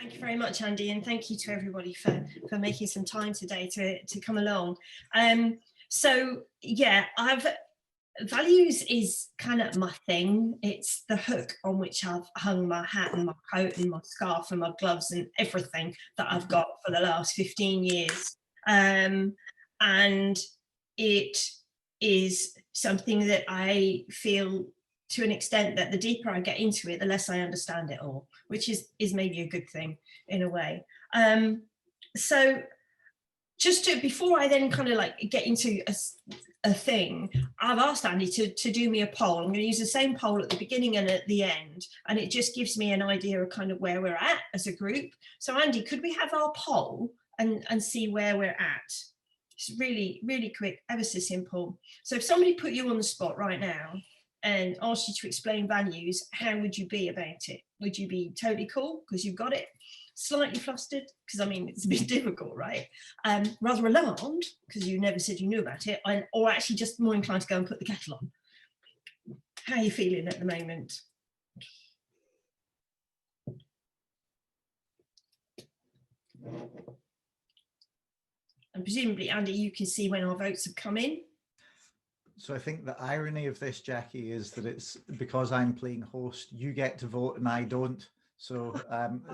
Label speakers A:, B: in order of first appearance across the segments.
A: Thank you very much, Andy, and thank you to everybody for making some time today to come along. So yeah, values is kind of my thing. It's the hook on which I've hung my hat and my coat and my scarf and my gloves and everything that I've got for the last 15 years. And it is something that I feel, to an extent, that the deeper I get into it, the less I understand it all, which is maybe a good thing in a way. So just before I then kind of like get into a thing, I've asked Andy to do me a poll. I'm going to use the same poll at the beginning and at the end, and it just gives me an idea of kind of where we're at as a group. So Andy, could we have our poll and see where we're at? It's really, really quick, ever so simple. So if somebody put you on the spot right now and asked you to explain values, how would you be about it? Would you be totally cool because you've got it? Slightly flustered, because I mean, it's a bit difficult, right? Rather alarmed, because you never said you knew about it, or actually just more inclined to go and put the kettle on? How are you feeling at the moment? And presumably, Andy, you can see when our votes have come in.
B: So I think the irony of this, Jackie, is that it's because I'm playing host, you get to vote and I don't. So,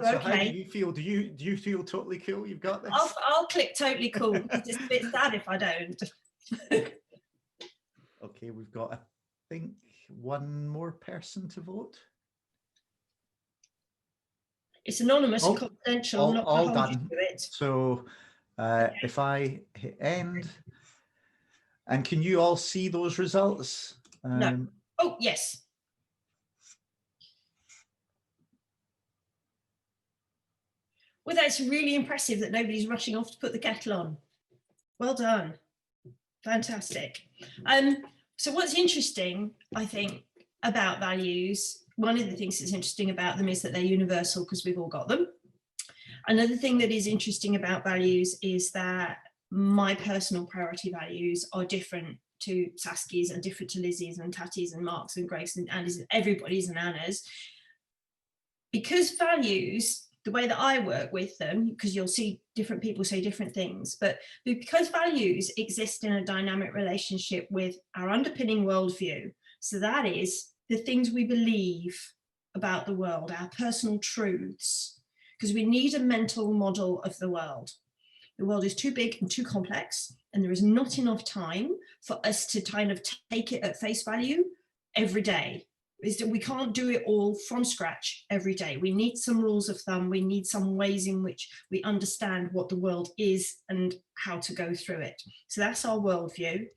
B: so how do you feel? Do you feel totally cool? You've got this.
A: I'll click totally cool. It's just a bit sad if I don't.
B: Okay, we've got, I think, one more person to vote.
A: It's anonymous and confidential.
B: All done. So if I hit end, and can you all see those results?
A: No. Oh, yes. Well, that's really impressive that nobody's rushing off to put the kettle on. Well done. Fantastic. So what's interesting, I think, about values, one of the things that's interesting about them is that they're universal because we've all got them. Another thing that is interesting about values is that my personal priority values are different to Saski's and different to Lizzie's and Tatty's and Mark's and Grace and Andy's and everybody's and Anna's. Because values, the way that I work with them, because you'll see different people say different things, but because values exist in a dynamic relationship with our underpinning worldview, so that is the things we believe about the world, our personal truths, because we need a mental model of the world. The world is too big and too complex, and there is not enough time for us to kind of take it at face value every day. We can't do it all from scratch every day. We need some rules of thumb. We need some ways in which we understand what the world is and how to go through it. So that's our worldview.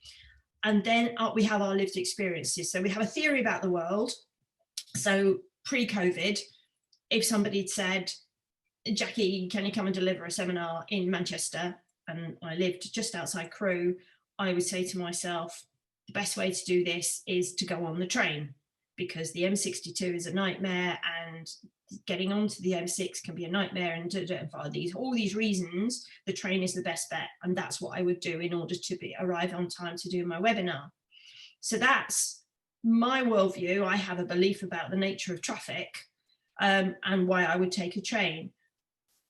A: And then we have our lived experiences. So we have a theory about the world. So pre-COVID, if somebody had said, Jackie, can you come and deliver a seminar in Manchester? And I lived just outside Crewe, I would say to myself, the best way to do this is to go on the train, because the M62 is a nightmare and getting onto the M6 can be a nightmare, and for all these reasons, the train is the best bet. And that's what I would do in order to arrive on time to do my webinar. So that's my worldview. I have a belief about the nature of traffic and why I would take a train.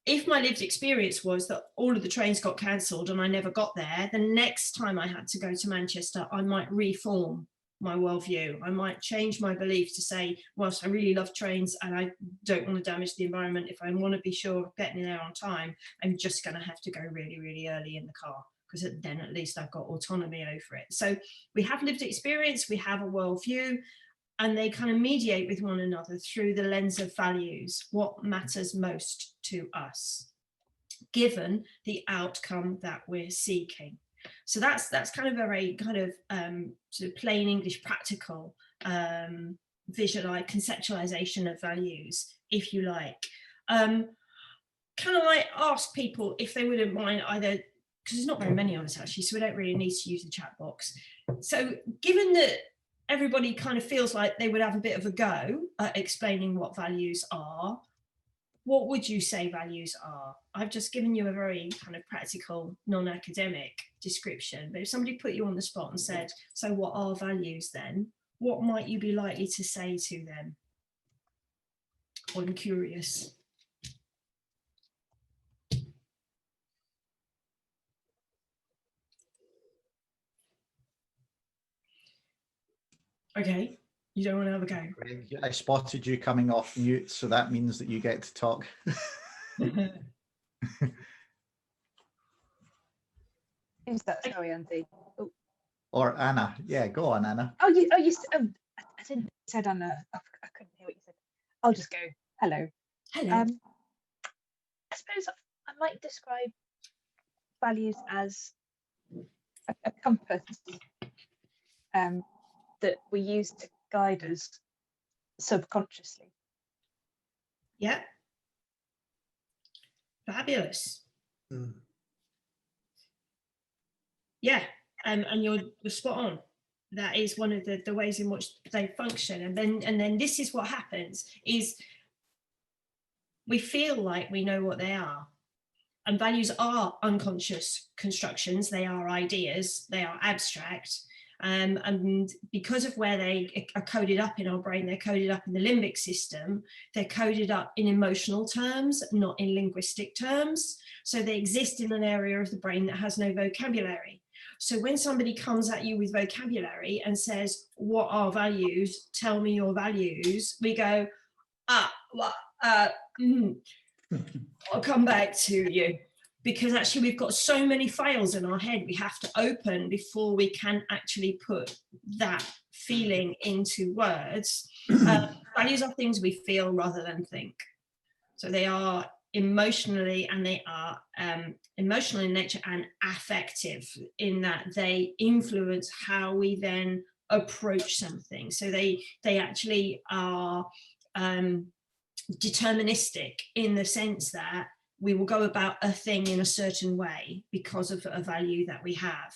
A: If my lived experience was that all of the trains got cancelled and I never got there, the next time I had to go to Manchester, I might reform my worldview. I might change my belief to say, whilst I really love trains and I don't want to damage the environment, if I want to be sure of getting there on time, I'm just going to have to go really, really early in the car, because then at least I've got autonomy over it. So we have lived experience, we have a worldview, and they kind of mediate with one another through the lens of values. What matters most to us, given the outcome that we're seeking? So that's kind of a very kind of sort of plain English, practical conceptualization of values, if you like. Can I ask people if they wouldn't mind either, because there's not very many of us actually, so we don't really need to use the chat box. So given that everybody kind of feels like they would have a bit of a go at explaining what values are, what would you say values are? I've just given you a very kind of practical, non-academic description, but if somebody put you on the spot and said, so what are values then? What might you be likely to say to them? I'm curious. Okay, you don't want to have a go.
B: Greg, I spotted you coming off mute, so that means that you get to talk.
C: Who's that? Sorry, Andy. Oh.
B: Or Anna. Yeah, go on, Anna.
C: I didn't said Anna. I couldn't hear what you said. I'll just go. Hello.
A: Hello.
C: I suppose I might describe values as a compass that we use to guide us subconsciously.
A: Yeah. Fabulous. Yeah, and you're spot on. That is one of the ways in which they function. And then this is what happens is we feel like we know what they are. And values are unconscious constructions. They are ideas. They are abstract. And because of where they are coded up in our brain, they're coded up in the limbic system. They're coded up in emotional terms, not in linguistic terms. So they exist in an area of the brain that has no vocabulary. So when somebody comes at you with vocabulary and says, what are values? Tell me your values. We go, I'll come back to you. Because actually we've got so many files in our head we have to open before we can actually put that feeling into words. Values are things we feel rather than think. So they are emotionally, and they are emotional in nature and affective in that they influence how we then approach something. So they actually are deterministic in the sense that we will go about a thing in a certain way because of a value that we have.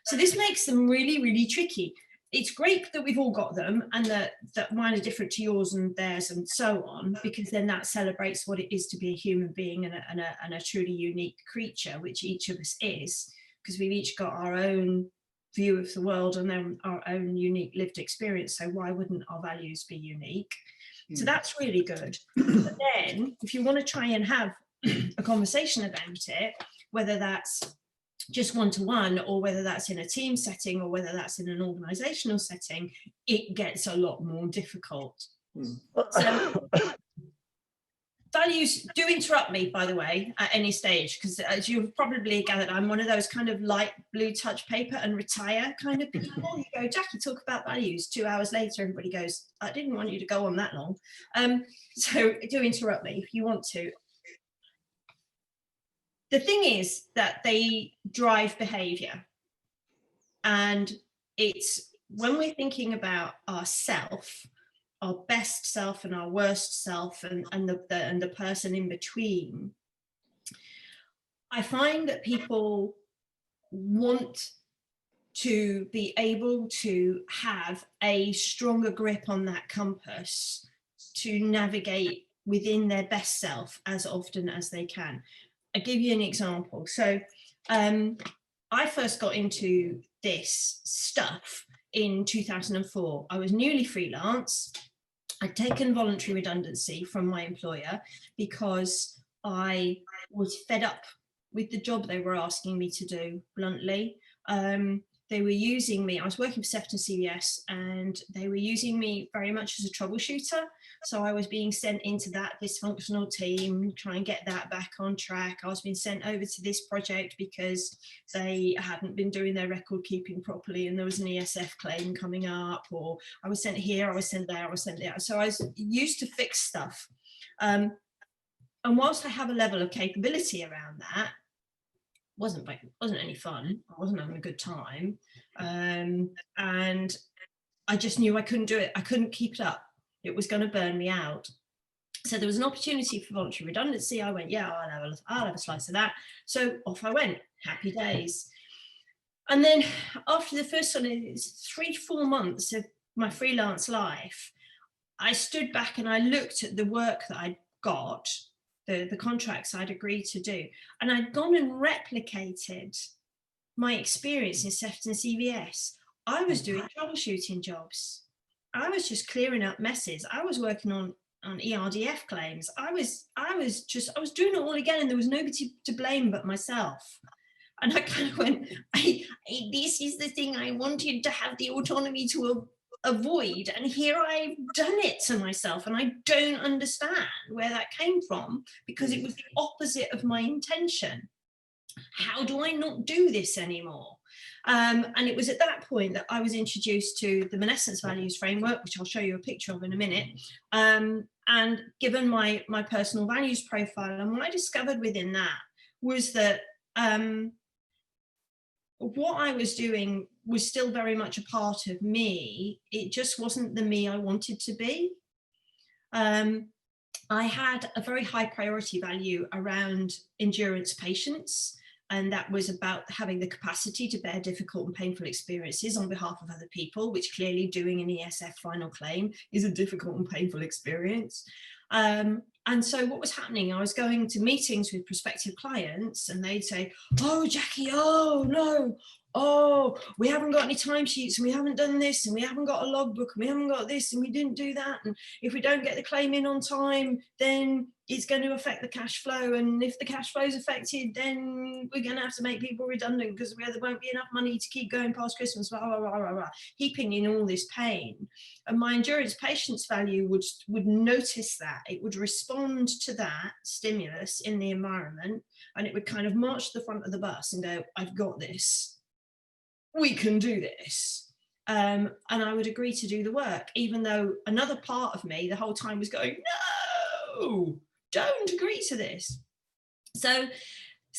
A: So this makes them really, really tricky. It's great that we've all got them and that mine are different to yours and theirs and so on, because then that celebrates what it is to be a human being and a truly unique creature, which each of us is, because we've each got our own view of the world and then our own unique lived experience. So why wouldn't our values be unique? So that's really good. But then if you want to try and have a conversation about it, whether that's just one-to-one or whether that's in a team setting or whether that's in an organizational setting, it gets a lot more difficult. So values, do interrupt me, by the way, at any stage, because as you've probably gathered, I'm one of those kind of light blue touch paper and retire kind of people. You go, Jackie, talk about values. 2 hours later, everybody goes, I didn't want you to go on that long. So do interrupt me if you want to. The thing is that they drive behavior. And it's when we're thinking about ourself, our best self and our worst self and the person in between, I find that people want to be able to have a stronger grip on that compass to navigate within their best self as often as they can. I'll give you an example. So I first got into this stuff in 2004. I was newly freelance. I'd taken voluntary redundancy from my employer because I was fed up with the job they were asking me to do, bluntly. They were using me, I was working for Fèvre and CVS, and they were using me very much as a troubleshooter. So I was being sent into that dysfunctional team, try and get that back on track. I was being sent over to this project because they hadn't been doing their record keeping properly and there was an ESF claim coming up, or I was sent here, I was sent there, I was sent there. So I was used to fix stuff. And whilst I have a level of capability around that, wasn't any fun. I wasn't having a good time. And I just knew I couldn't do it. I couldn't keep it up. It was going to burn me out. So there was an opportunity for voluntary redundancy. I went, yeah, I'll have a slice of that. So off I went, happy days. And then after the first 3-4 months of my freelance life, I stood back and I looked at the work that I'd got, the contracts I'd agreed to do, and I'd gone and replicated my experience in Fèvre and CVS. I was doing troubleshooting jobs. I was just clearing up messes. I was working on ERDF claims. I was doing it all again, and there was nobody to blame but myself. And I kind of went, this is the thing I wanted, to have the autonomy to avoid, and here I've done it to myself, and I don't understand where that came from, because it was the opposite of my intention. How do I not do this anymore? And it was at that point that I was introduced to the Menescence values framework, which I'll show you a picture of in a minute, and given my personal values profile. And what I discovered within that was that what I was doing was still very much a part of me. It just wasn't the me I wanted to be. I had a very high priority value around endurance patience, and that was about having the capacity to bear difficult and painful experiences on behalf of other people, which clearly doing an ESF final claim is a difficult and painful experience. And so what was happening, I was going to meetings with prospective clients, and they'd say, oh, Jackie, oh, no, oh, we haven't got any timesheets, and we haven't done this, and we haven't got a logbook, and we haven't got this, and we didn't do that. And if we don't get the claim in on time, then it's going to affect the cash flow. And if the cash flow is affected, then we're going to have to make people redundant because there won't be enough money to keep going past Christmas, blah, blah, blah, blah, blah, heaping in all this pain. And my endurance patience value would notice that. It would respond to that stimulus in the environment, and it would kind of march to the front of the bus and go, I've got this. We can do this. And I would agree to do the work, even though another part of me the whole time was going, no, don't agree to this. So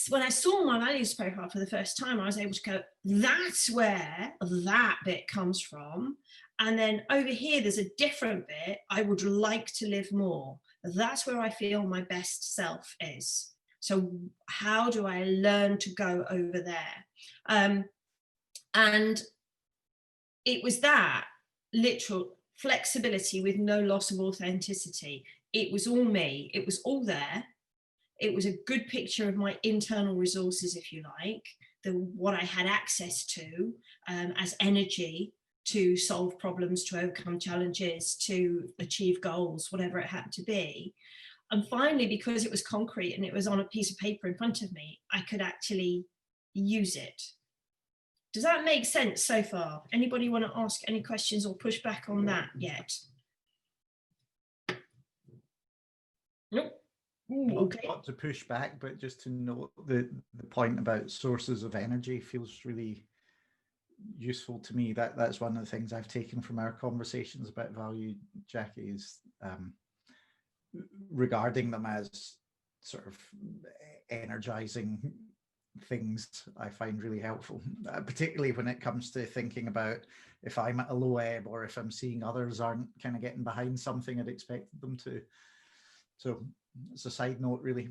A: when I saw my values profile for the first time, I was able to go, that's where that bit comes from. And then over here, there's a different bit. I would like to live more. That's where I feel my best self is. So how do I learn to go over there? And it was that literal flexibility with no loss of authenticity. It was all me. It was all there. It was a good picture of my internal resources, if you like, what I had access to as energy to solve problems, to overcome challenges, to achieve goals, whatever it had to be. And finally, because it was concrete and it was on a piece of paper in front of me, I could actually use it. Does that make sense so far? Anybody want to ask any questions or push back on that yet? Nope. Ooh, okay.
B: Not to push back, but just to note the point about sources of energy feels really useful to me. That's one of the things I've taken from our conversations about value, Jackie, is regarding them as sort of energizing things. I find really helpful, particularly when it comes to thinking about if I'm at a low ebb or if I'm seeing others aren't kind of getting behind something I'd expected them to. So it's a side note, really.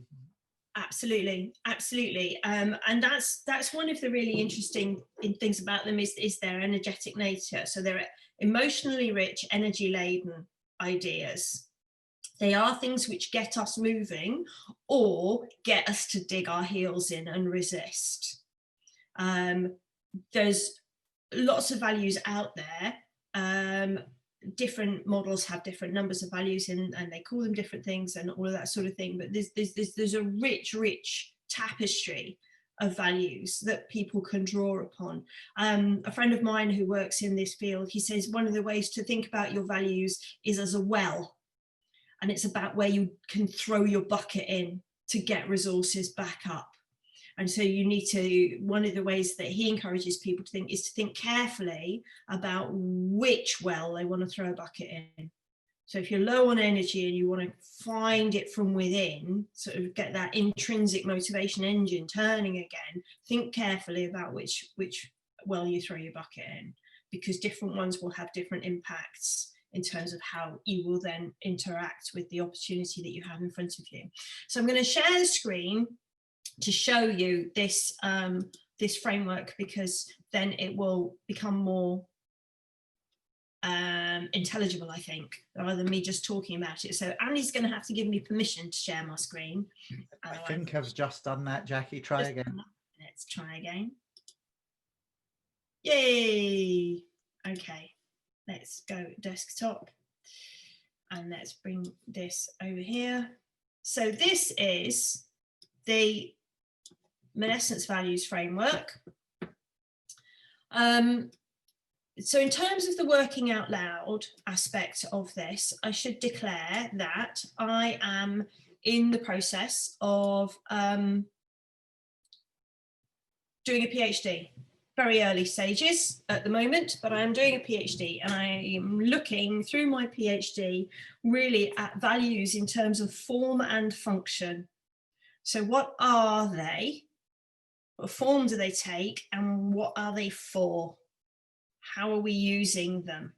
A: Absolutely, absolutely. And that's one of the really interesting things about them is their energetic nature. So they're emotionally rich, energy laden ideas. They are things which get us moving or get us to dig our heels in and resist. There's lots of values out there. Different models have different numbers of values and they call them different things and all of that sort of thing. But there's a rich tapestry of values that people can draw upon. A friend of mine who works in this field, he says one of the ways to think about your values is as a well. And it's about where you can throw your bucket in to get resources back up. And so you need to, one of the ways that he encourages people to think is to think carefully about which well they want to throw a bucket in. So if you're low on energy and you want to find it from within, sort of get that intrinsic motivation engine turning again, think carefully about which well you throw your bucket in, because different ones will have different impacts in terms of how you will then interact with the opportunity that you have in front of you. So I'm going to share the screen to show you this, this framework, because then it will become more intelligible, I think, rather than me just talking about it. So Annie's going to have to give me permission to share my screen.
B: I think I've just done that, Jackie. Try again.
A: Let's try again. Yay! Okay. Let's go desktop and let's bring this over here. So this is the Menescence values framework. So in terms of the working out loud aspect of this, I should declare that I am in the process of doing a PhD. Very early stages at the moment, but I am doing a PhD, and I am looking through my PhD really at values in terms of form and function. So what are they? What form do they take, and what are they for? How are we using them?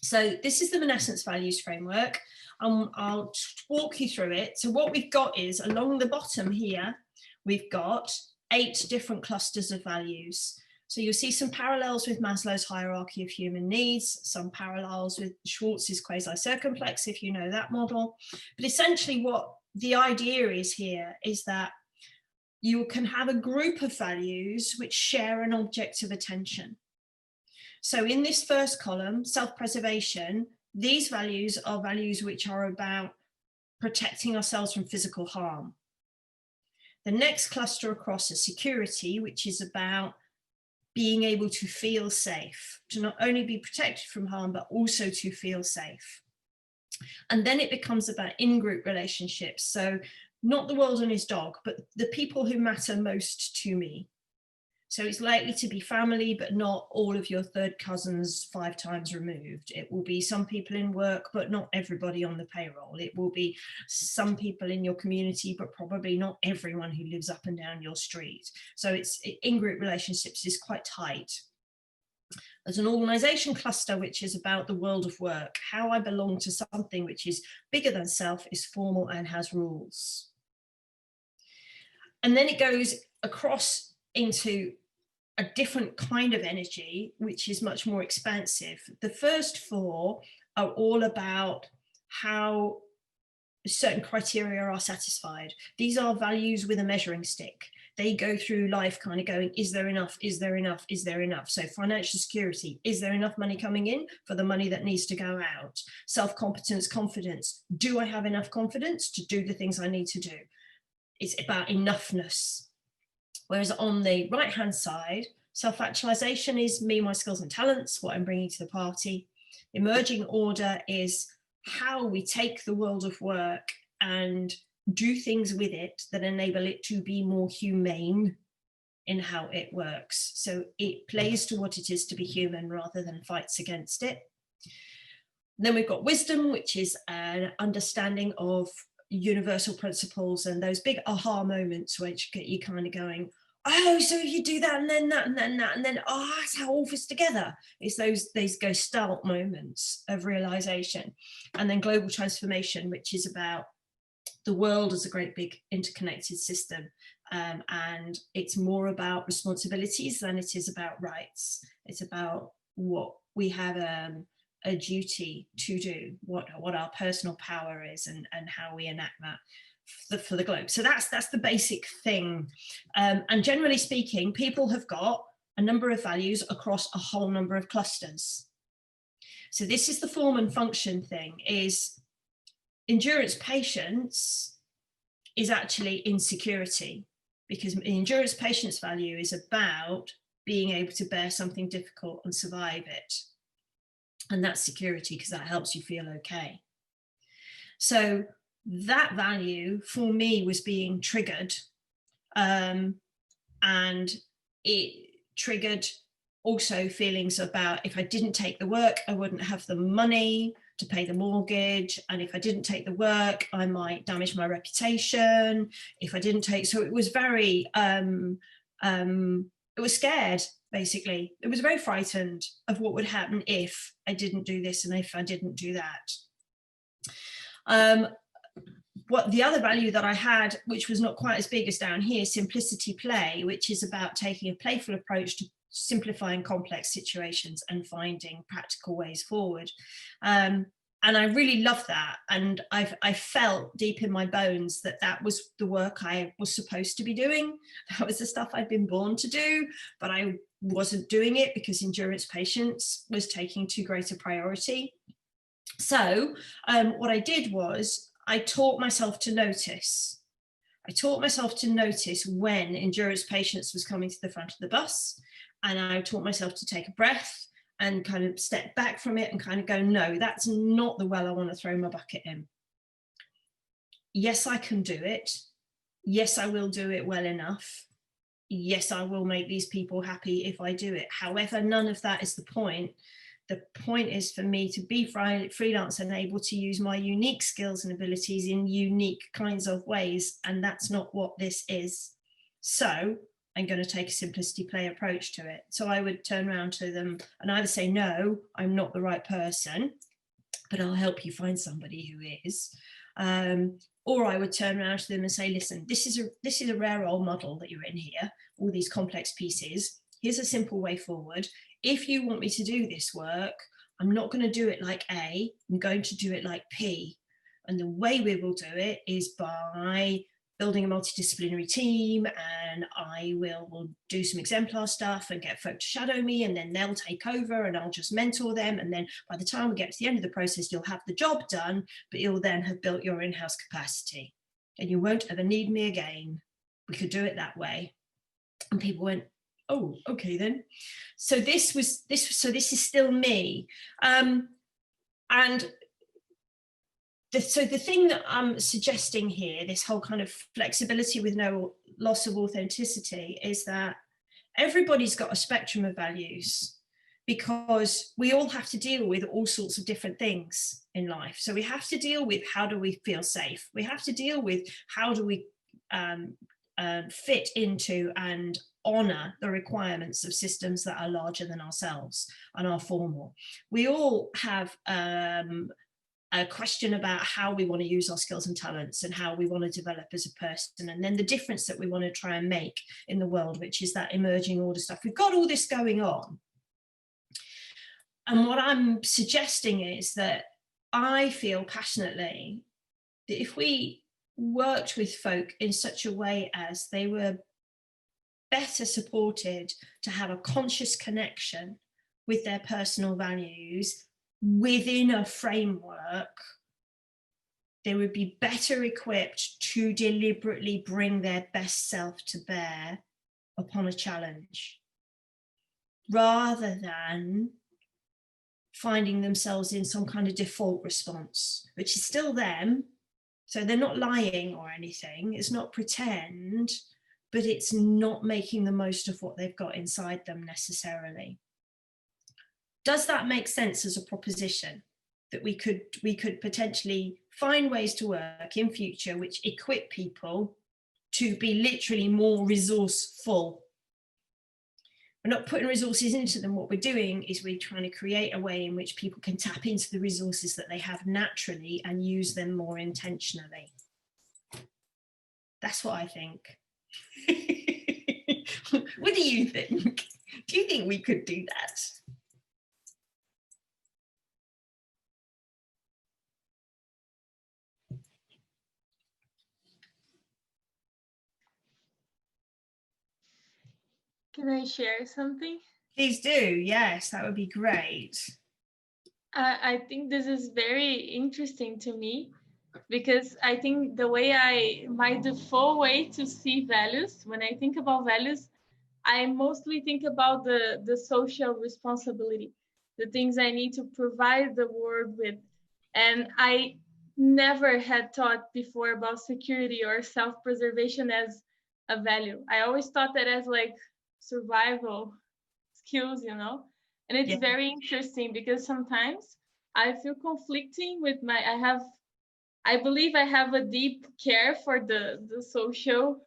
A: So this is the Menescence values framework. I'll walk you through it. So what we've got is, along the bottom here, we've got 8 different clusters of values. So you'll see some parallels with Maslow's hierarchy of human needs, some parallels with Schwartz's quasi-circumplex, if you know that model. But essentially what the idea is here is that you can have a group of values which share an object of attention. So in this first column, self-preservation, these values are values which are about protecting ourselves from physical harm. The next cluster across is security, which is about being able to feel safe, to not only be protected from harm, but also to feel safe. And then it becomes about in-group relationships. So not the world and his dog, but the people who matter most to me. So it's likely to be family, but not all of your third cousins 5 times removed. It will be some people in work, but not everybody on the payroll. It will be some people in your community, but probably not everyone who lives up and down your street. So it's in-group relationships is quite tight. There's an organisation cluster, which is about the world of work, how I belong to something which is bigger than self, is formal and has rules. And then it goes across into a different kind of energy, which is much more expansive. The first 4 are all about how certain criteria are satisfied. These are values with a measuring stick. They go through life kind of going, is there enough? Is there enough? Is there enough? So financial security, is there enough money coming in for the money that needs to go out? Self-competence, confidence. Do I have enough confidence to do the things I need to do? It's about enoughness. Whereas on the right-hand side, self-actualization is me, my skills and talents, what I'm bringing to the party. Emerging order is how we take the world of work and do things with it that enable it to be more humane in how it works. So it plays to what it is to be human rather than fights against it. And then we've got wisdom, which is an understanding of universal principles and those big aha moments which get you kind of going, oh, so you do that and then that and then that and then, oh, that's how all fits together. It's those gestalt moments of realization. And then global transformation, which is about the world as a great big interconnected system. And it's more about responsibilities than it is about rights. It's about what we have a duty to do, what our personal power is, and how we enact that for the globe. So that's the basic thing. And generally speaking, people have got a number of values across a whole number of clusters. So this is the form and function thing, is endurance patience is actually insecurity, because endurance patience value is about being able to bear something difficult and survive it. And that's security, because that helps you feel okay. So that value for me was being triggered, and it triggered also feelings about, if I didn't take the work, I wouldn't have the money to pay the mortgage, and if I didn't take the work, I might damage my reputation. If I didn't take, so it was very it was scared, basically. It was very frightened of what would happen if I didn't do this and if I didn't do that. What the other value that I had, which was not quite as big as down here, simplicity play, which is about taking a playful approach to simplifying complex situations and finding practical ways forward. And I really love that. And I felt deep in my bones that that was the work I was supposed to be doing. That was the stuff I'd been born to do, but I wasn't doing it because endurance patience was taking too great a priority. So what I did was I taught myself to notice. I taught myself to notice when endurance patience was coming to the front of the bus, and I taught myself to take a breath and kind of step back from it and kind of go, no, that's not the well I want to throw my bucket in. Yes, I can do it. Yes, I will do it well enough. Yes, I will make these people happy if I do it. However, none of that is the point. The point is for me to be freelance and able to use my unique skills and abilities in unique kinds of ways. And that's not what this is. So I'm going to take a simplicity play approach to it. So I would turn around to them and either say, no, I'm not the right person, but I'll help you find somebody who is. Or I would turn around to them and say, listen, this is a rare old model that you're in here, all these complex pieces. Here's a simple way forward. If you want me to do this work, I'm not going to do it like A, I'm going to do it like P. And the way we will do it is by building a multidisciplinary team, and I will do some exemplar stuff and get folk to shadow me, and then they'll take over and I'll just mentor them. And then by the time we get to the end of the process, you'll have the job done, but you'll then have built your in-house capacity and you won't ever need me again. We could do it that way. And people went, oh, okay then. So this is still me. So the thing that I'm suggesting here, this whole kind of flexibility with no loss of authenticity, is that everybody's got a spectrum of values, because we all have to deal with all sorts of different things in life. So we have to deal with, how do we feel safe? We have to deal with, how do we fit into and honor the requirements of systems that are larger than ourselves and are formal. We all have a question about how we want to use our skills and talents and how we want to develop as a person, and then the difference that we want to try and make in the world, which is that emerging order stuff. We've got all this going on. And what I'm suggesting is that I feel passionately that if we worked with folk in such a way as they were better supported to have a conscious connection with their personal values within a framework, they would be better equipped to deliberately bring their best self to bear upon a challenge, rather than finding themselves in some kind of default response, which is still them. So they're not lying or anything, it's not pretend, but it's not making the most of what they've got inside them necessarily. Does that make sense as a proposition, that we could potentially find ways to work in future which equip people to be literally more resourceful? We're not putting resources into them. What we're doing is we're trying to create a way in which people can tap into the resources that they have naturally and use them more intentionally. That's what I think. What do you think? Do you think we could do that?
D: Can I share something?
A: Please do. Yes, that would be great.
D: I think this is very interesting to me, because I think my default way to see values, when I think about values, I mostly think about the social responsibility, the things I need to provide the world with. And I never had thought before about security or self-preservation as a value. I always thought that as like survival skills, you know. And it's very interesting, because sometimes I feel conflicting with I believe I have a deep care for the social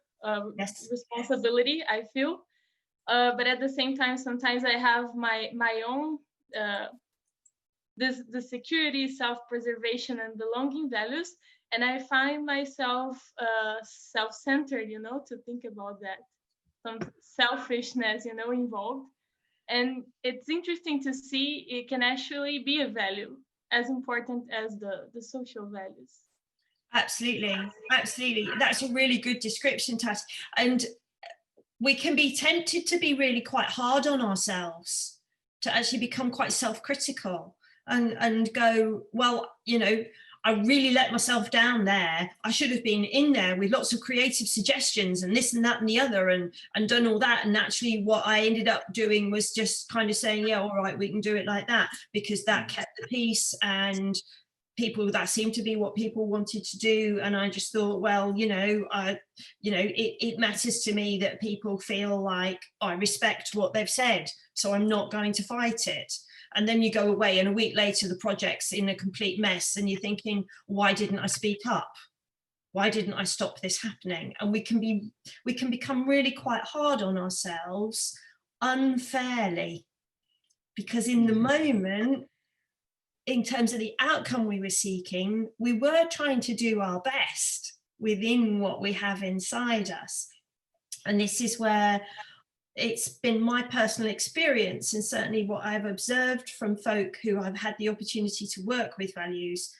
D: responsibility, I feel. But at the same time, sometimes I have my own the security, self-preservation, and belonging values, and I find myself self-centered, you know, to think about that, some selfishness, you know, involved. And it's interesting to see it can actually be a value as important as the social values.
A: Absolutely, absolutely. That's a really good description, Tat. And we can be tempted to be really quite hard on ourselves, to actually become quite self-critical and go, well, you know, I really let myself down there. I should have been in there with lots of creative suggestions and this and that and the other, and done all that. And actually what I ended up doing was just kind of saying, yeah, all right, we can do it like that, because that kept the peace, and that seemed to be what people wanted to do. And I just thought, well, it matters to me that people feel like I respect what they've said, so I'm not going to fight it. And then you go away, and a week later the project's in a complete mess, and you're thinking, why didn't I speak up? Why didn't I stop this happening? And we can become really quite hard on ourselves unfairly, because in the moment, in terms of the outcome we were seeking, we were trying to do our best within what we have inside us. And this is where it's been my personal experience, and certainly what I've observed from folk who I've had the opportunity to work with values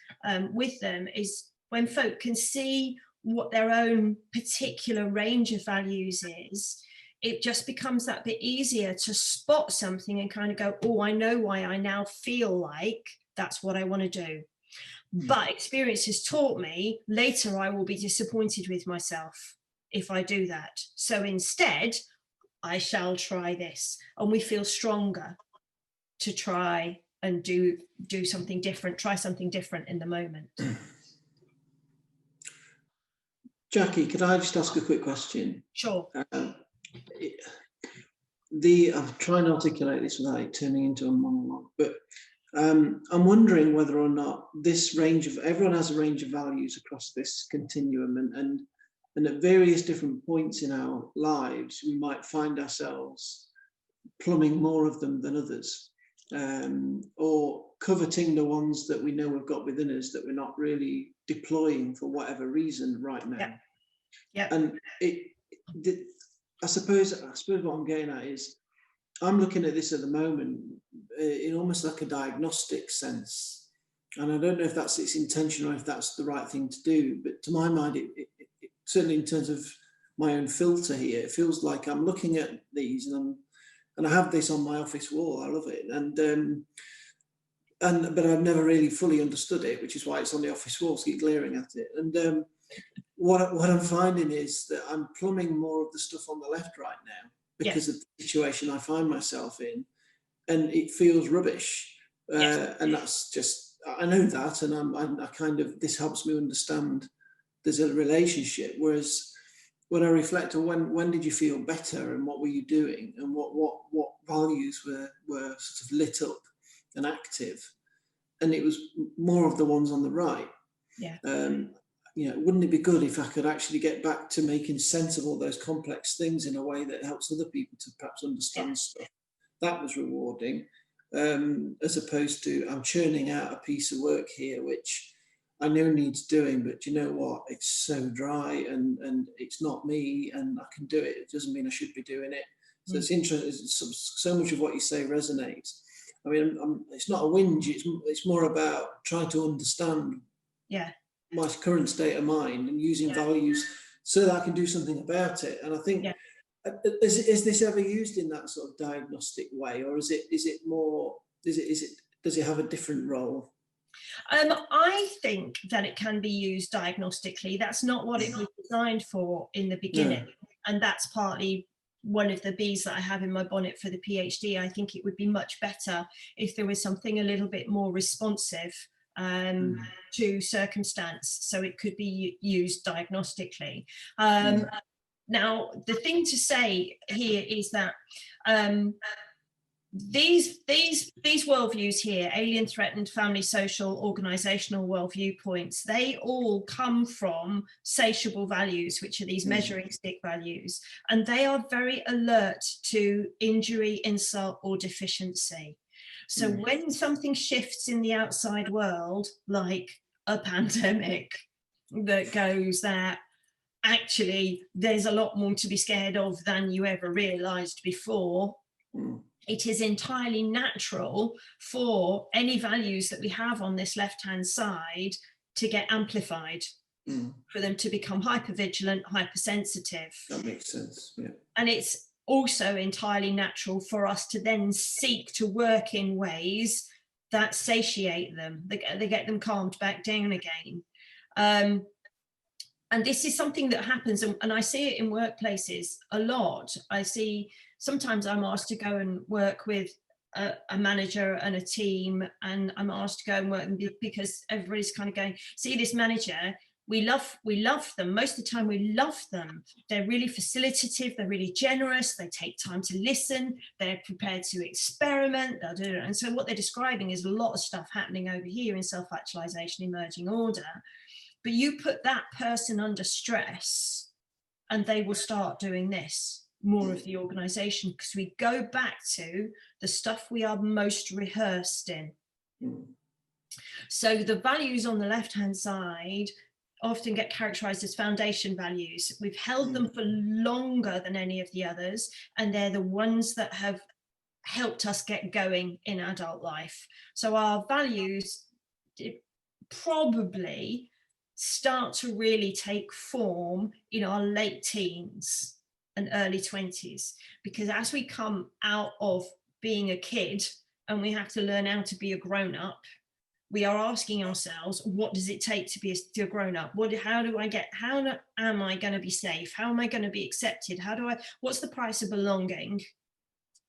A: with them, is when folk can see what their own particular range of values is, it just becomes that bit easier to spot something and kind of go, oh, I know why I now feel like that's what I want to do. But experience has taught me later I will be disappointed with myself if I do that. So instead, I shall try this. And we feel stronger to try and do something different, try something different in the moment.
E: Jackie, could I just ask a quick question?
A: Sure.
E: I'm trying to articulate this without it turning into a monologue, but I'm wondering whether or not this range of, everyone has a range of values across this continuum, and at various different points in our lives, we might find ourselves plumbing more of them than others, or coveting the ones that we know we've got within us that we're not really deploying for whatever reason right now.
A: Yeah.
E: And I suppose what I'm getting at is, I'm looking at this at the moment in almost like a diagnostic sense, and I don't know if that's its intention or if that's the right thing to do, but to my mind, it certainly in terms of my own filter here, it feels like I'm looking at these, and I have this on my office wall. I love it, but I've never really fully understood it, which is why it's on the office wall, so keep glaring at it. And what I'm finding is that I'm plumbing more of the stuff on the left right now because of the situation I find myself in, and it feels rubbish. And that's just, I know that, and I kind of, this helps me understand there's a relationship. Whereas when I reflect on when did you feel better, and what were you doing, and what values were sort of lit up and active, and it was more of the ones on the right. Wouldn't it be good if I could actually get back to making sense of all those complex things in a way that helps other people to perhaps understand stuff? That was rewarding, as opposed to I'm churning out a piece of work here which I know needs doing, but you know what, it's so dry and it's not me, and I can do it. It doesn't mean I should be doing it. So it's interesting. So much of what you say resonates. I mean, it's not a whinge. It's more about trying to understand my current state of mind and using values so that I can do something about it. And I think, is this ever used in that sort of diagnostic way, or is it more? Does it have a different role?
A: I think that it can be used diagnostically. That's not what it was designed for in the beginning, and that's partly one of the bees that I have in my bonnet for the PhD. I think it would be much better if there was something a little bit more responsive to circumstance, so it could be used diagnostically. Now, the thing to say here is that these worldviews here, alien, threatened, family, social, organizational worldview points, they all come from satiable values, which are these measuring stick values, and they are very alert to injury, insult, or deficiency. So when something shifts in the outside world, like a pandemic that goes that actually there's a lot more to be scared of than you ever realized before, it is entirely natural for any values that we have on this left-hand side to get amplified, for them to become hypervigilant, hypersensitive.
E: That makes sense, yeah.
A: And it's also entirely natural for us to then seek to work in ways that satiate them. They get them calmed back down again. And this is something that happens, and I see it in workplaces a lot. I see, sometimes I'm asked to go and work with a manager and a team, and I'm asked to go and work because everybody's kind of going, see this manager, we love them. Most of the time we love them. They're really facilitative, they're really generous, they take time to listen, they're prepared to experiment, they'll do it. And so what they're describing is a lot of stuff happening over here in self-actualization, emerging order. But you put that person under stress and they will start doing this, more of the organization, because we go back to the stuff we are most rehearsed in. So the values on the left-hand side often get characterized as foundation values. We've held them for longer than any of the others, and they're the ones that have helped us get going in adult life. So our values probably start to really take form in our late teens and early 20s, because as we come out of being a kid and we have to learn how to be a grown-up, we are asking ourselves, what does it take to be a grown-up? How am I going to be safe? How am I going to be accepted? What's the price of belonging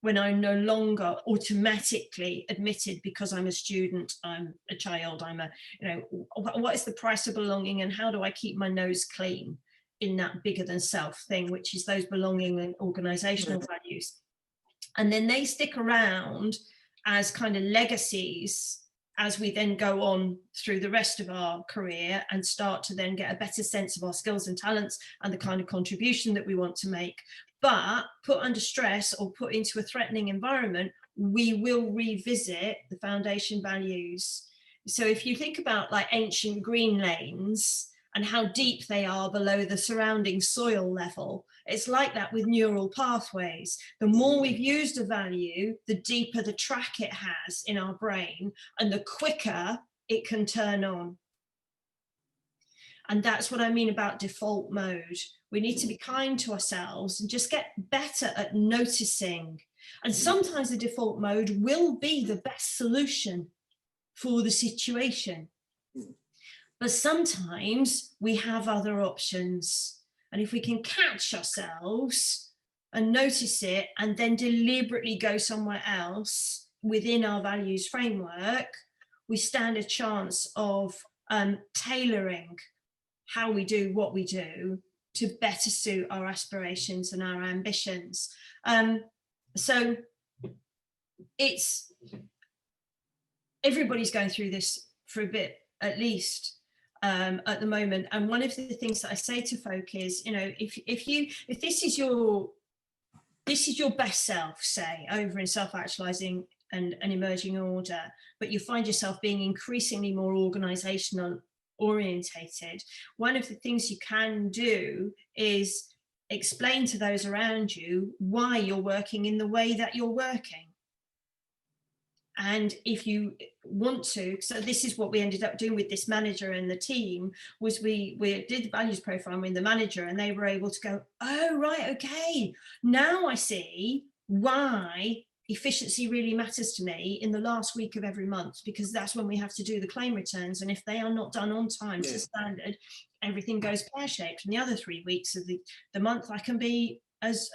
A: when I'm no longer automatically admitted because I'm a student, I'm a child, what is the price of belonging, and how do I keep my nose clean in that bigger than self thing, which is those belonging and organizational values. And then they stick around as kind of legacies as we then go on through the rest of our career and start to then get a better sense of our skills and talents and the kind of contribution that we want to make. But put under stress or put into a threatening environment, we will revisit the foundation values. So if you think about like ancient green lanes and how deep they are below the surrounding soil level, it's like that with neural pathways. The more we've used a value, the deeper the track it has in our brain and the quicker it can turn on. And that's what I mean about default mode. We need to be kind to ourselves and just get better at noticing. And sometimes the default mode will be the best solution for the situation. But sometimes we have other options. And if we can catch ourselves and notice it and then deliberately go somewhere else within our values framework, we stand a chance of tailoring how we do what we do to better suit our aspirations and our ambitions. So everybody's going through this for a bit, at least at the moment. And one of the things that I say to folk is, if this is your best self, say, over in self-actualizing and emerging order, but you find yourself being increasingly more organizational orientated, one of the things you can do is explain to those around you why you're working in the way that you're working. And if you want to, so this is what we ended up doing with this manager and the team, was we did the values profile with the manager, and they were able to go, oh, right, okay, now I see why efficiency really matters to me in the last week of every month, because that's when we have to do the claim returns, and if they are not done on time to standard, everything goes pear-shaped. And the other 3 weeks of the month, I can be as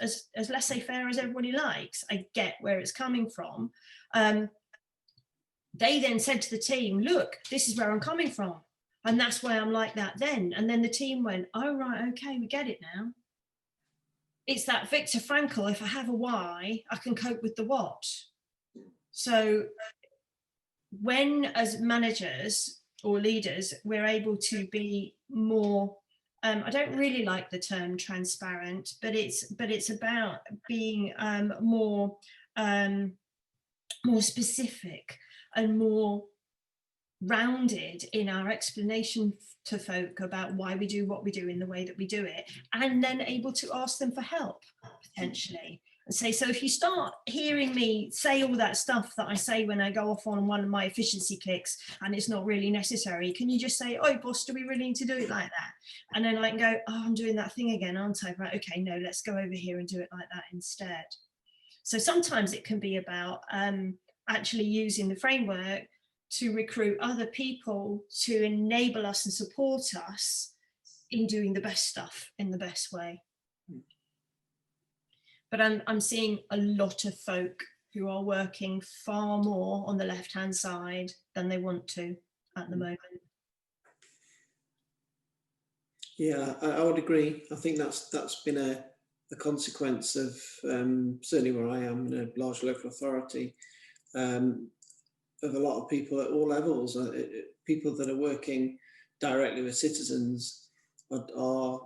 A: laissez-faire as everybody likes. I get where it's coming from. They then said to the team, look, this is where I'm coming from, and that's why I'm like that then. And then the team went, oh, right, okay, we get it now. It's that Viktor Frankl, if I have a why, I can cope with the what. So when, as managers or leaders, we're able to be more, I don't really like the term transparent, but it's about being more specific and more rounded in our explanation to folk about why we do what we do in the way that we do it, and then able to ask them for help potentially and say, so if you start hearing me say all that stuff that I say when I go off on one of my efficiency kicks and it's not really necessary, can you just say, oh boss, do we really need to do it like that? And then I can go, oh, I'm doing that thing again, aren't I? Right, okay, no, let's go over here and do it like that instead. So sometimes it can be about actually using the framework to recruit other people to enable us and support us in doing the best stuff in the best way. But I'm seeing a lot of folk who are working far more on the left-hand side than they want to at the moment.
E: Yeah, I would agree. I think that's been a consequence of certainly where I am in a large local authority, of a lot of people at all levels, people that are working directly with citizens are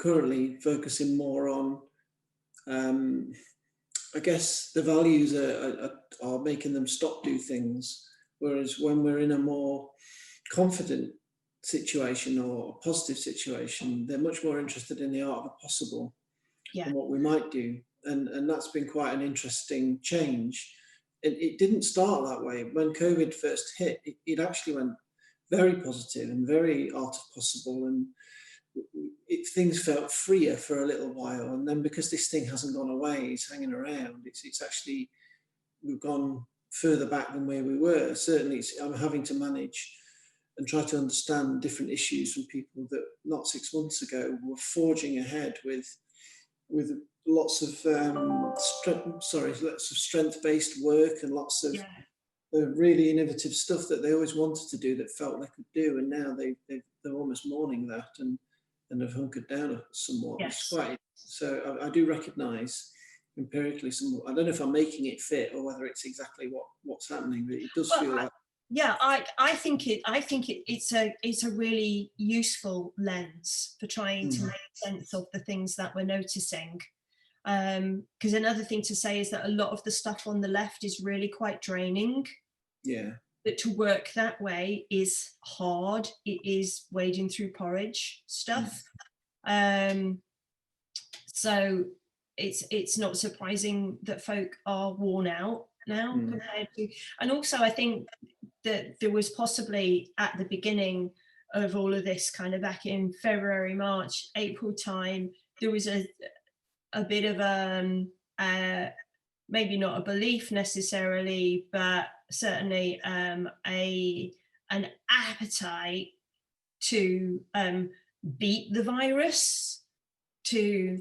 E: currently focusing more on, I guess the values are making them stop do things, whereas when we're in a more confident situation or a positive situation, they're much more interested in the art of the possible and what we might do, and that's been quite an interesting change. It didn't start that way. When COVID first hit, it actually went very positive and very art of possible, and things felt freer for a little while. And then because this thing hasn't gone away, it's hanging around, it's actually, we've gone further back than where we were. Certainly I'm having to manage and try to understand different issues from people that not 6 months ago were forging ahead with lots of strength-based work and lots of really innovative stuff that they always wanted to do that felt they could do, and now they're almost mourning that and have hunkered down somewhat. Yes. So I do recognise empirically somewhat. I don't know if I'm making it fit or whether it's exactly what's happening, but it does feel like.
A: Yeah, I think it's a really useful lens for trying to make sense of the things that we're noticing. Because another thing to say is that a lot of the stuff on the left is really quite draining. Yeah. That to work that way is hard. It is wading through porridge stuff. So it's not surprising that folk are worn out now compared to, and also I think that there was possibly at the beginning of all of this, kind of back in February, March, April time, there was a bit of maybe not a belief necessarily, but certainly an appetite to beat the virus, to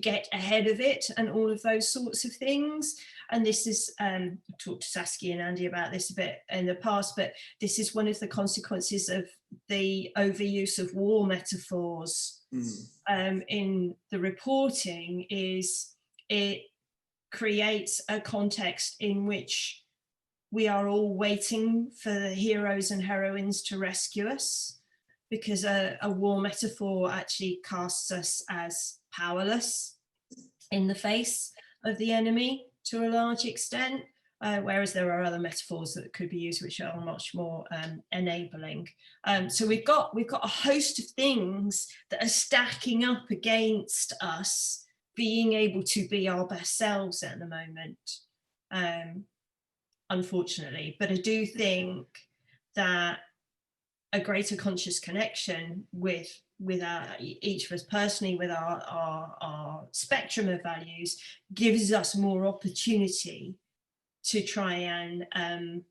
A: get ahead of it, and all of those sorts of things. And this is, I've talked to Saskia and Andy about this a bit in the past, but this is one of the consequences of the overuse of war metaphors in the reporting. Is it creates a context in which we are all waiting for the heroes and heroines to rescue us, because a war metaphor actually casts us as powerless in the face of the enemy to a large extent, whereas there are other metaphors that could be used which are much more enabling. So we've got a host of things that are stacking up against us being able to be our best selves at the moment, unfortunately. But I do think that a greater conscious connection with each of us personally, with our spectrum of values, gives us more opportunity to try and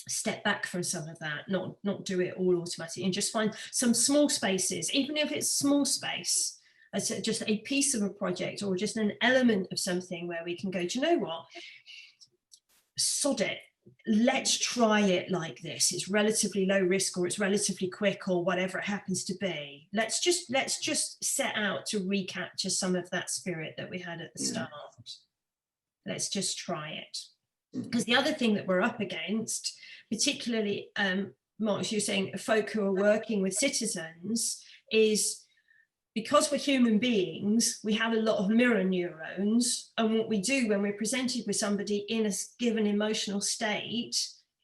A: step back from some of that, not do it all automatically, and just find some small spaces, even if it's small space, as just a piece of a project or just an element of something where we can go, do you know what, sod it, let's try it like this. It's relatively low risk, or it's relatively quick, or whatever it happens to be. Let's just set out to recapture some of that spirit that we had at the start. Let's just try it. Because the other thing that we're up against, particularly, Mark, you're saying folk who are working with citizens, is because we're human beings, we have a lot of mirror neurons, and what we do when we're presented with somebody in a given emotional state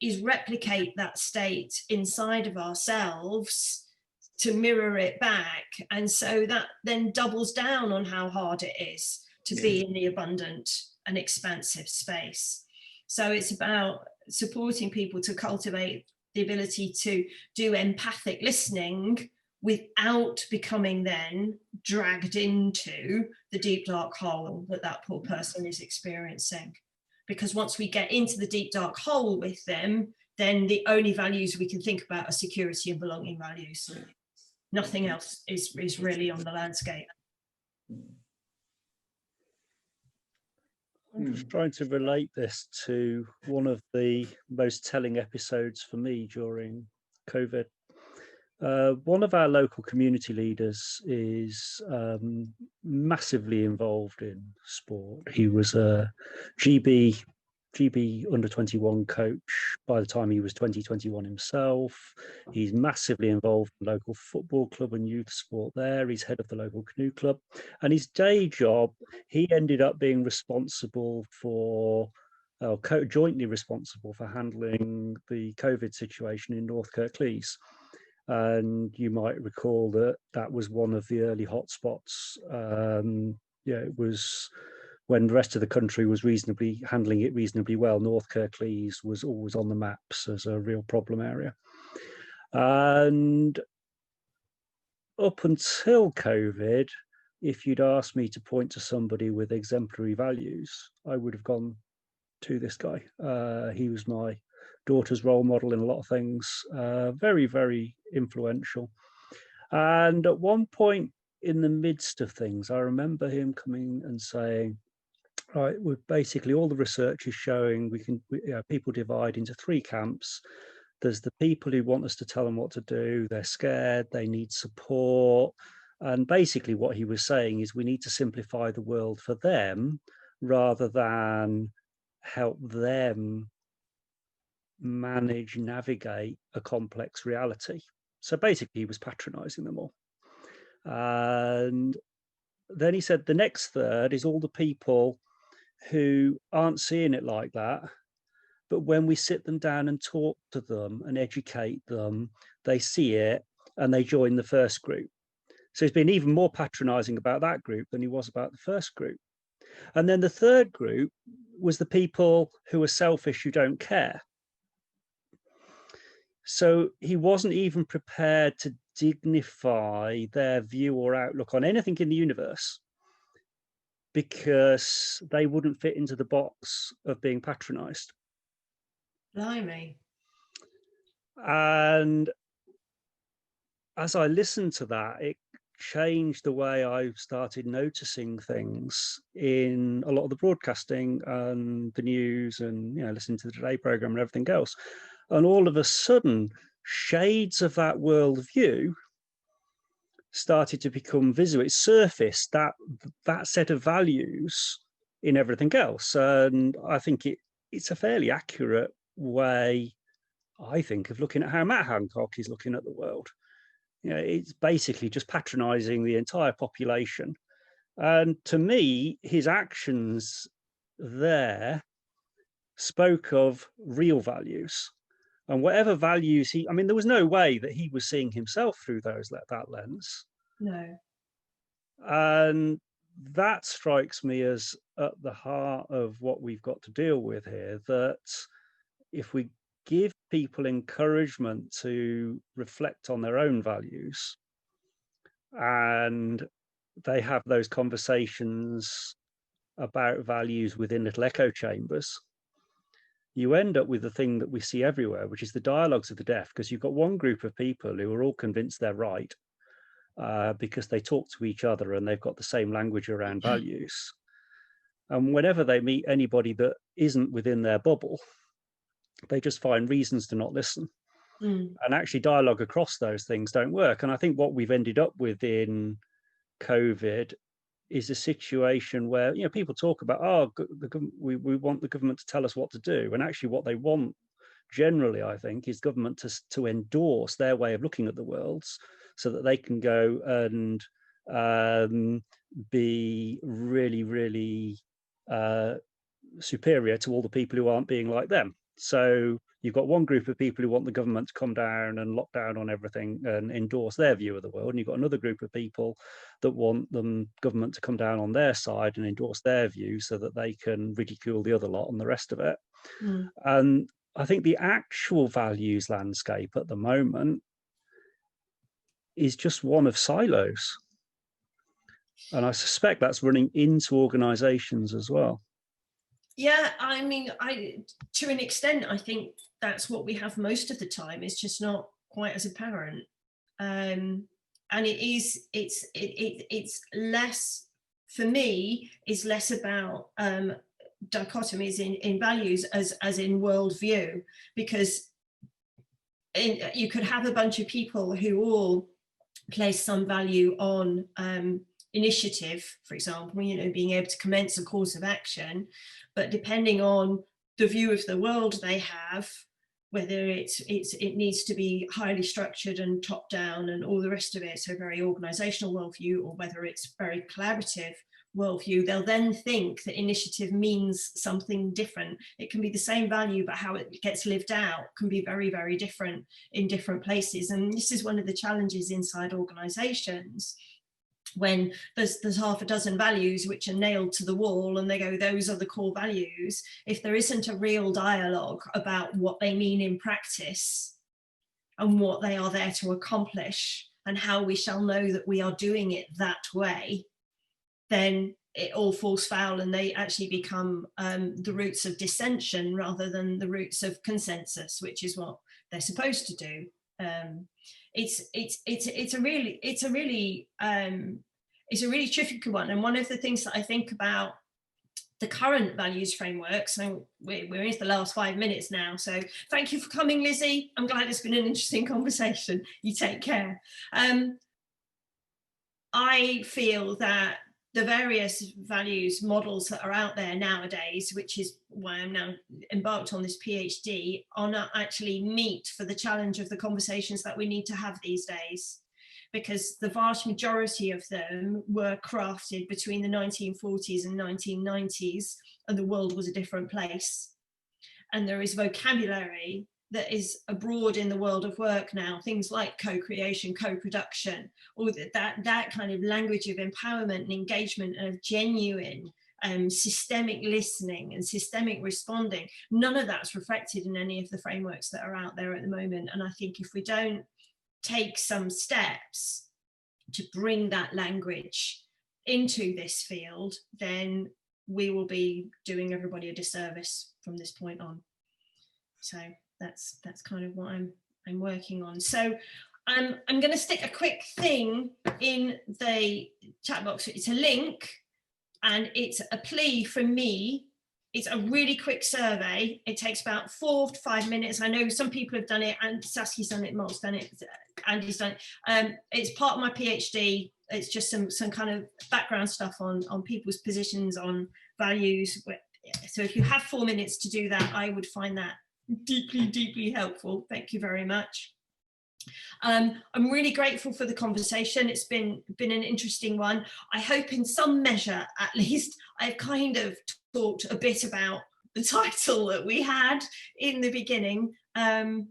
A: is replicate that state inside of ourselves to mirror it back. And so that then doubles down on how hard it is to be in the abundant and expansive space. So it's about supporting people to cultivate the ability to do empathic listening without becoming then dragged into the deep dark hole that poor person is experiencing. because once we get into the deep dark hole with them, then the only values we can think about are security and belonging values. Nothing else is really on the landscape.
F: I'm just trying to relate this to one of the most telling episodes for me during COVID. One of our local community leaders is massively involved in sport. He was a GB under 21 coach by the time he was 21 himself. He's massively involved in the local football club and youth sport there. He's head of the local canoe club. And his day job, he ended up being responsible for, jointly responsible for handling the COVID situation in North Kirklees. And you might recall that that was one of the early hotspots. It was when the rest of the country was handling it reasonably well. North Kirklees was always on the maps as a real problem area. And up until COVID, if you'd asked me to point to somebody with exemplary values, I would have gone to this guy. He was my daughter's role model in a lot of things, very, very influential. And at one point in the midst of things, I remember him coming and saying, right, we're basically, all the research is showing people divide into 3 camps. There's the people who want us to tell them what to do. They're scared, they need support. And basically what he was saying is we need to simplify the world for them rather than help them navigate a complex reality. So basically he was patronizing them all. And then he said the next third is all the people who aren't seeing it like that, but when we sit them down and talk to them and educate them, they see it and they join the first group. So he's been even more patronizing about that group than he was about the first group. And then the third group was the people who are selfish, who don't care. So he wasn't even prepared to dignify their view or outlook on anything in the universe because they wouldn't fit into the box of being patronized.
A: Blimey.
F: And as I listened to that, it changed the way I started noticing things in a lot of the broadcasting and the news and, listening to the Today program and everything else. And all of a sudden, shades of that worldview started to become visible. It surfaced that set of values in everything else. And I think it's a fairly accurate way, I think, of looking at how Matt Hancock is looking at the world. It's basically just patronizing the entire population. And to me, his actions there spoke of real values. And whatever values there was no way that he was seeing himself through that lens.
A: No.
F: And that strikes me as at the heart of what we've got to deal with here, that if we give people encouragement to reflect on their own values and they have those conversations about values within little echo chambers, you end up with the thing that we see everywhere, which is the dialogues of the deaf, because you've got one group of people who are all convinced they're right because they talk to each other and they've got the same language around values. And whenever they meet anybody that isn't within their bubble, they just find reasons to not listen. And actually dialogue across those things don't work. And I think what we've ended up with in COVID is a situation where people talk about we want the government to tell us what to do, and actually what they want generally, I think, is government to endorse their way of looking at the world so that they can go and be really, really superior to all the people who aren't being like them. So you've got one group of people who want the government to come down and lock down on everything and endorse their view of the world. And you've got another group of people that want the government to come down on their side and endorse their view so that they can ridicule the other lot and the rest of it. And I think the actual values landscape at the moment is just one of silos. And I suspect that's running into organizations as well.
A: Yeah, I mean, to an extent, I think that's what we have most of the time. It's just not quite as apparent. And it's less, for me, is less about dichotomies in values as in worldview, because you could have a bunch of people who all place some value on initiative, for example, you know, being able to commence a course of action, but depending on the view of the world they have, whether it needs to be highly structured and top down and all the rest of it, so very organizational worldview, or whether it's very collaborative worldview, they'll then think that initiative means something different. It can be the same value, but how it gets lived out can be very, very different in different places. And this is one of the challenges inside organizations, when there's half a dozen values which are nailed to the wall and they go, those are the core values. If there isn't a real dialogue about what they mean in practice and what they are there to accomplish and how we shall know that we are doing it that way, then it all falls foul and they actually become the roots of dissension rather than the roots of consensus, which is what they're supposed to do. It's a really tricky one. And one of the things that I think about the current values framework, so we're into the last 5 minutes now, so thank you for coming, Lizzie. I'm glad it's been an interesting conversation. You take care. I feel that the various values models that are out there nowadays, which is why I'm now embarked on this PhD, are not actually meet for the challenge of the conversations that we need to have these days, because the vast majority of them were crafted between the 1940s and 1990s, and the world was a different place. And there is vocabulary that is abroad in the world of work now, things like co-creation, co-production, all that kind of language of empowerment and engagement and of genuine systemic listening and systemic responding. None of that's reflected in any of the frameworks that are out there at the moment. And I think if we don't take some steps to bring that language into this field, then we will be doing everybody a disservice from this point on. So that's kind of what I'm working on. So I'm going to stick a quick thing in the chat box. It's a link and it's a plea from me. It's a really quick survey. It takes about 4 to 5 minutes. I know some people have done it, and Saski's done it, Mark's done it, Andy's done it. It's part of my PhD. It's just some kind of background stuff on people's positions on values. So if you have 4 minutes to do that, I would find that deeply, deeply helpful. Thank you very much. I'm really grateful for the conversation. It's been an interesting one. I hope in some measure, at least, I've kind of talked a bit about the title that we had in the beginning. And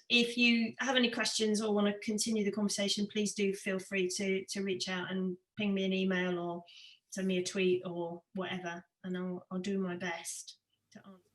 A: if you have any questions or want to continue the conversation, please do feel free to reach out and ping me an email or send me a tweet or whatever, and I'll do my best to answer.